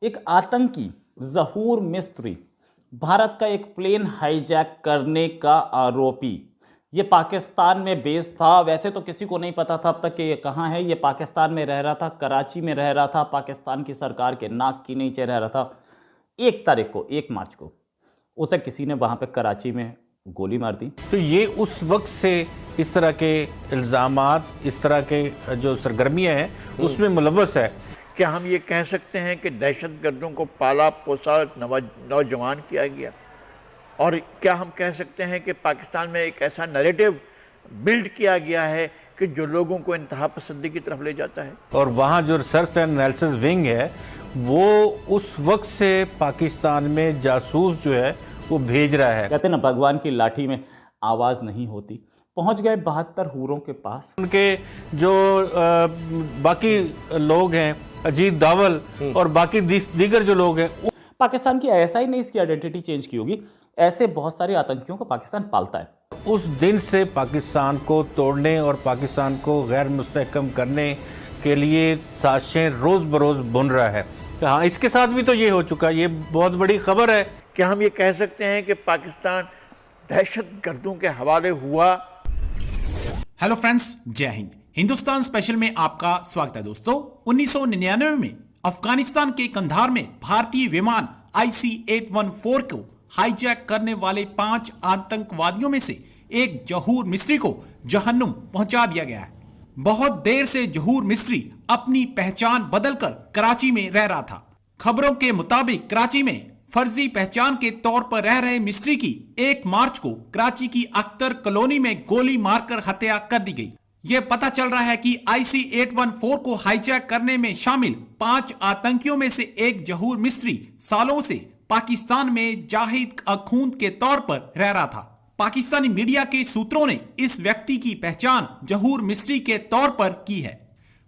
एक आतंकी ज़हूर मिस्त्री भारत का एक प्लेन हाईजैक करने का आरोपी। ये पाकिस्तान में बेस्ड था। वैसे तो किसी को नहीं पता था अब तक कि ये कहाँ है। ये पाकिस्तान में रह रहा था, कराची में रह रहा था, पाकिस्तान की सरकार के नाक के नीचे रह रहा था। 1 तारीख को, 1 मार्च को उसे किसी ने वहाँ पे कराची में गोली मार दी। तो ये उस वक्त से इस तरह के इल्ज़ामात, इस तरह के जो सरगर्मियाँ हैं उसमें मुलव्वस है। क्या हम ये कह सकते हैं कि दहशतगर्दों को पाला पोसा नौजवान किया गया? और क्या हम कह सकते हैं कि पाकिस्तान में एक ऐसा नैरेटिव बिल्ड किया गया है कि जो लोगों को इंतहा पसंदी की तरफ ले जाता है? और वहाँ जो रिसर्च एंड एनालिसिस विंग है वो उस वक्त से पाकिस्तान में जासूस जो है वो भेज रहा है। कहते ना, भगवान की लाठी में आवाज़ नहीं होती। पहुंच गए 72 हूरों के पास। उनके जो बाकी लोग हैं, अजीत दावल और बाकी दीगर जो लोग हैं, पाकिस्तान की आईएसआई ने इसकी आइडेंटिटी चेंज की होगी। ऐसे बहुत सारे आतंकियों को पाकिस्तान पालता है। उस दिन से पाकिस्तान को तोड़ने और पाकिस्तान को गैर मुस्तहकम करने के लिए साजिशें रोज़ बरोज़ बुन रहा है। हाँ, इसके साथ भी तो ये हो चुका, ये बहुत बड़ी खबर है। क्या हम ये कह सकते हैं कि पाकिस्तान दहशतगर्दों के हवाले हुआ? हेलो फ्रेंड्स, जय हिंद। हिंदुस्तान स्पेशल में आपका स्वागत है दोस्तों। 1999 में अफगानिस्तान के कंधार में भारतीय विमान IC-814 को हाईजैक करने वाले 5 आतंकवादियों में से एक ज़हूर मिस्त्री को जहन्नुम पहुंचा दिया गया है। बहुत देर से ज़हूर मिस्त्री अपनी पहचान बदलकर कराची में रह रहा था। खबरों के मुताबिक कराची में फर्जी पहचान के तौर पर रह रहे मिस्त्री की 1 मार्च को कराची की अख्तर कॉलोनी में गोली मारकर हत्या कर दी गई। यह पता चल रहा है कि IC-814 को हाईजैक करने में शामिल 5 आतंकियों में से एक ज़हूर मिस्त्री सालों से पाकिस्तान में जाहिद अखूंद के तौर पर रह रहा था। पाकिस्तानी मीडिया के सूत्रों ने इस व्यक्ति की पहचान ज़हूर मिस्त्री के तौर पर की है।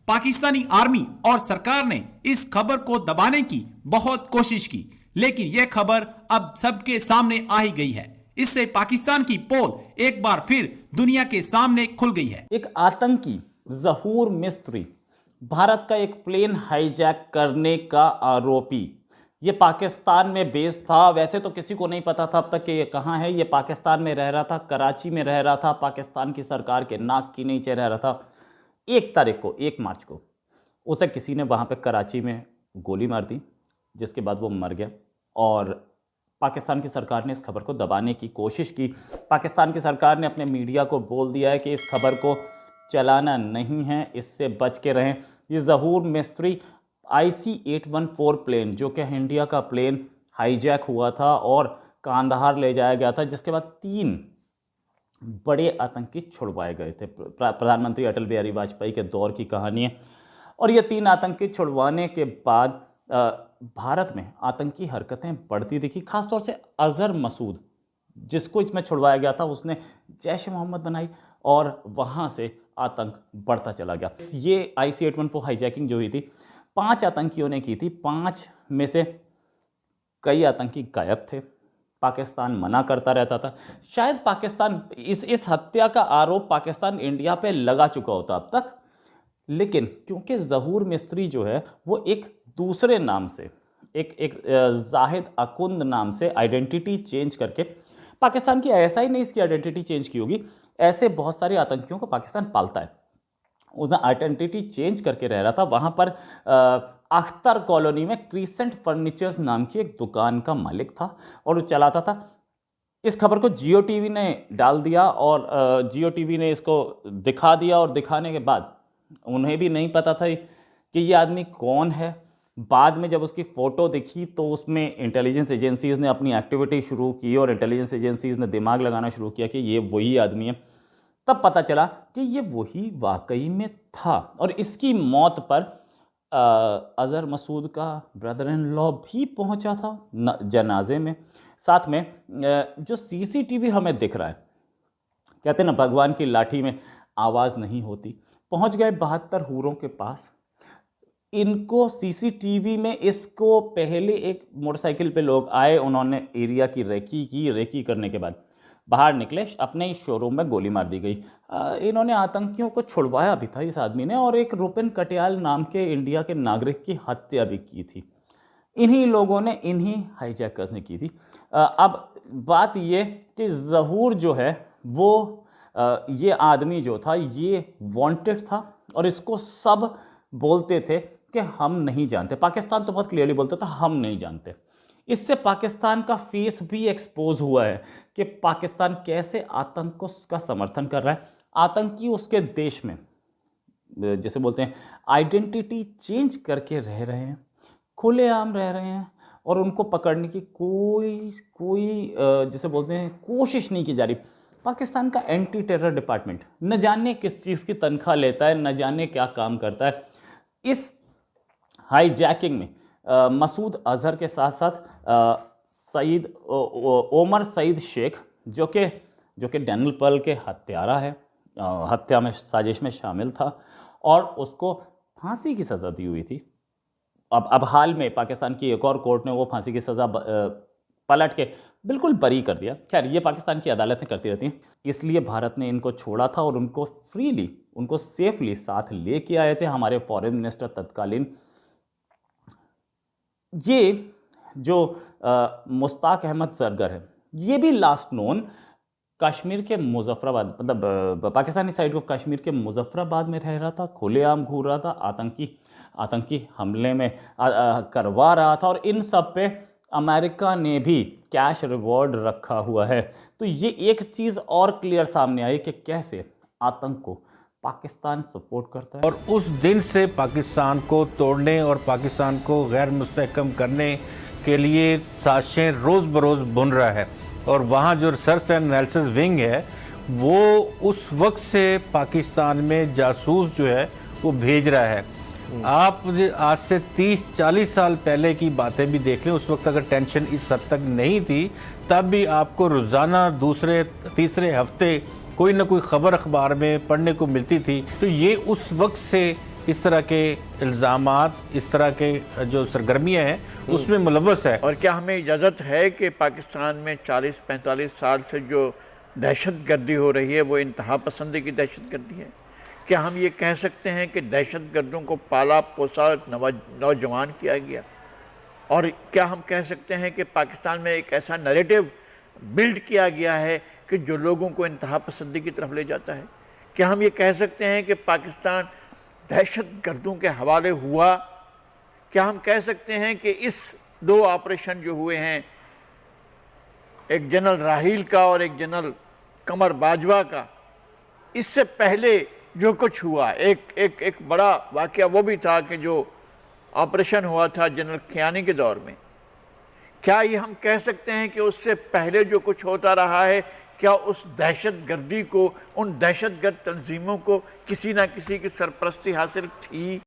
पाकिस्तानी आर्मी और सरकार ने इस खबर को दबाने की बहुत कोशिश की, लेकिन यह खबर अब सबके सामने आ ही गई है। इससे पाकिस्तान की पोल एक बार फिर दुनिया के सामने खुल गई है। एक आतंकी ज़हूर मिस्त्री भारत का एक प्लेन हाईजैक करने का आरोपी। ये पाकिस्तान में बेस्ड था। वैसे तो किसी को नहीं पता था अब तक कि ये कहाँ है। ये पाकिस्तान में रह रहा था, कराची में रह रहा था, पाकिस्तान की सरकार के नाक के नीचे रह रहा था। 1 तारीख को, 1 मार्च को उसे किसी ने वहाँ पे कराची में गोली मार दी, जिसके बाद वो मर गया। और पाकिस्तान की सरकार ने इस खबर को दबाने की कोशिश की। पाकिस्तान की सरकार ने अपने मीडिया को बोल दिया है कि इस खबर को चलाना नहीं है, इससे बच के रहें। ये ज़हूर मिस्त्री IC-814 प्लेन, जो कि इंडिया का प्लेन, हाईजैक हुआ था और कांधार ले जाया गया था, जिसके बाद 3 बड़े आतंकी छुड़वाए गए थे। प्रधानमंत्री अटल बिहारी वाजपेयी के दौर की कहानी है। और ये 3 आतंकी छुड़वाने के बाद भारत में आतंकी हरकतें बढ़ती दिखी। खासतौर से अजहर मसूद, जिसको इसमें छुड़वाया गया था, उसने जैश ए मोहम्मद बनाई और वहाँ से आतंक बढ़ता चला गया। ये IC-814 हाईजैकिंग जो हुई थी, 5 आतंकियों ने की थी। 5 में से कई आतंकी गायब थे। पाकिस्तान मना करता रहता था। शायद पाकिस्तान इस हत्या का आरोप पाकिस्तान इंडिया पे लगा चुका होता अब तक, लेकिन क्योंकि ज़हूर मिस्त्री जो है वो एक दूसरे नाम से, एक जाहिद अकुंद नाम से आइडेंटिटी चेंज करके, पाकिस्तान की ISI ने इसकी आइडेंटिटी चेंज की होगी। ऐसे बहुत सारे आतंकियों को पाकिस्तान पालता है। उसने आइडेंटिटी चेंज करके रह रहा था। वहाँ पर अख्तर कॉलोनी में क्रिसेंट फर्नीचर्स नाम की एक दुकान का मालिक था और वो चलाता था। इस खबर को जियो टीवी ने डाल दिया और जियो टीवी ने इसको दिखा दिया, और दिखाने के बाद उन्हें भी नहीं पता था कि ये आदमी कौन है। बाद में जब उसकी फ़ोटो दिखी तो उसमें इंटेलिजेंस एजेंसीज़ ने अपनी एक्टिविटी शुरू की और इंटेलिजेंस एजेंसीज़ ने दिमाग लगाना शुरू किया कि ये वही आदमी है। तब पता चला कि ये वही वाकई में था। और इसकी मौत पर अजहर मसूद का ब्रदर इन लॉ भी पहुंचा था जनाजे में। साथ में जो CCTV हमें दिख रहा है, कहते ना, भगवान की लाठी में आवाज़ नहीं होती। पहुंच गए 72 हूरों के पास। इनको CCTV में, इसको पहले एक मोटरसाइकिल पे लोग आए, उन्होंने एरिया की रेकी की। रेकी करने के बाद बाहर निकले, अपने ही शोरूम में गोली मार दी गई। इन्होंने आतंकियों को छुड़वाया भी था इस आदमी ने, और एक रुपिन कटियाल नाम के इंडिया के नागरिक की हत्या भी की थी। इन्हीं लोगों ने, इन्हीं हाईजैकर्स ने की थी। अब बात ये कि ज़हूर जो है वो ये आदमी जो था ये वांटेड था और इसको सब बोलते थे कि हम नहीं जानते। पाकिस्तान तो बहुत क्लियरली बोलता था हम नहीं जानते। इससे पाकिस्तान का फेस भी एक्सपोज हुआ है कि पाकिस्तान कैसे आतंक को का समर्थन कर रहा है। आतंकी उसके देश में जैसे बोलते हैं आइडेंटिटी चेंज करके रह रहे हैं, खुलेआम रह रहे हैं और उनको पकड़ने की कोई जैसे बोलते हैं कोशिश नहीं की जा रही। पाकिस्तान का एंटी टेरर डिपार्टमेंट न जाने किस चीज़ की तनख्वाह लेता है, न जाने क्या काम करता है। इस हाईजैकिंग में मसूद अजहर के साथ साथ ओमर सईद शेख जो कि डैनियल पर्ल के हत्यारा है, हत्या में साजिश में शामिल था और उसको फांसी की सज़ा दी हुई थी। अब हाल में पाकिस्तान की एक और कोर्ट ने वो फांसी की सज़ा पलट के बिल्कुल बरी कर दिया। खैर ये पाकिस्तान की अदालतें करती रहती हैं, इसलिए भारत ने इनको छोड़ा था और उनको फ्रीली, उनको सेफली साथ लेके आए थे हमारे फॉरेन मिनिस्टर तत्कालीन। ये जो मुश्ताक अहमद जरगर है ये भी लास्ट नोन कश्मीर के मुजफ्फराबाद, मतलब पाकिस्तानी साइड को कश्मीर के मुजफ्फराबाद में रह रहा था, खुलेआम घूर रहा था, आतंकी हमले में करवा रहा था और इन सब पे अमेरिका ने भी कैश रिवॉर्ड रखा हुआ है। तो ये एक चीज़ और क्लियर सामने आई कि कैसे आतंक को पाकिस्तान सपोर्ट करता है। और उस दिन से पाकिस्तान को तोड़ने और पाकिस्तान को गैर मुस्तहकम करने के लिए साजिशें रोज़ बरोज़ बुन रहा है। और वहाँ जो रिसर्च एंड एनालिसिस विंग है वो उस वक्त से पाकिस्तान में जासूस जो है वो भेज रहा है। आप आज से 30-40 साल पहले की बातें भी देख लें, उस वक्त अगर टेंशन इस हद तक नहीं थी तब भी आपको रोज़ाना दूसरे तीसरे हफ्ते कोई ना कोई ख़बर अखबार में पढ़ने को मिलती थी। तो ये उस वक्त से इस तरह के इल्ज़ामात, इस तरह के जो सरगर्मियाँ हैं उसमें मुलव्वस है। और क्या हमें इजाज़त है कि पाकिस्तान में 40-45 साल से जो दहशत गर्दी हो रही है वो इंतहा पसंदी की दहशत गर्दी है? क्या हम ये कह सकते हैं कि दहशत गर्दों को पाला पोसा नौजवान किया गया? और क्या हम कह सकते हैं कि पाकिस्तान में एक ऐसा नैरेटिव बिल्ड किया गया है कि जो लोगों को इंतहा पसंदी की तरफ ले जाता है? क्या हम ये कह सकते हैं कि पाकिस्तान दहशत गर्दों के हवाले हुआ? क्या हम कह सकते हैं कि इस 2 ऑपरेशन जो हुए हैं, एक जनरल राहील का और एक जनरल कमर बाजवा का, इससे पहले जो कुछ हुआ, एक बड़ा वाकया वो भी था कि जो ऑपरेशन हुआ था जनरल कियानी के दौर में, क्या ये हम कह सकते हैं कि उससे पहले जो कुछ होता रहा है, क्या उस दहशत गर्दी को, उन दहशत गर्द तंजीमों को किसी ना किसी की सरपरस्ती हासिल थी?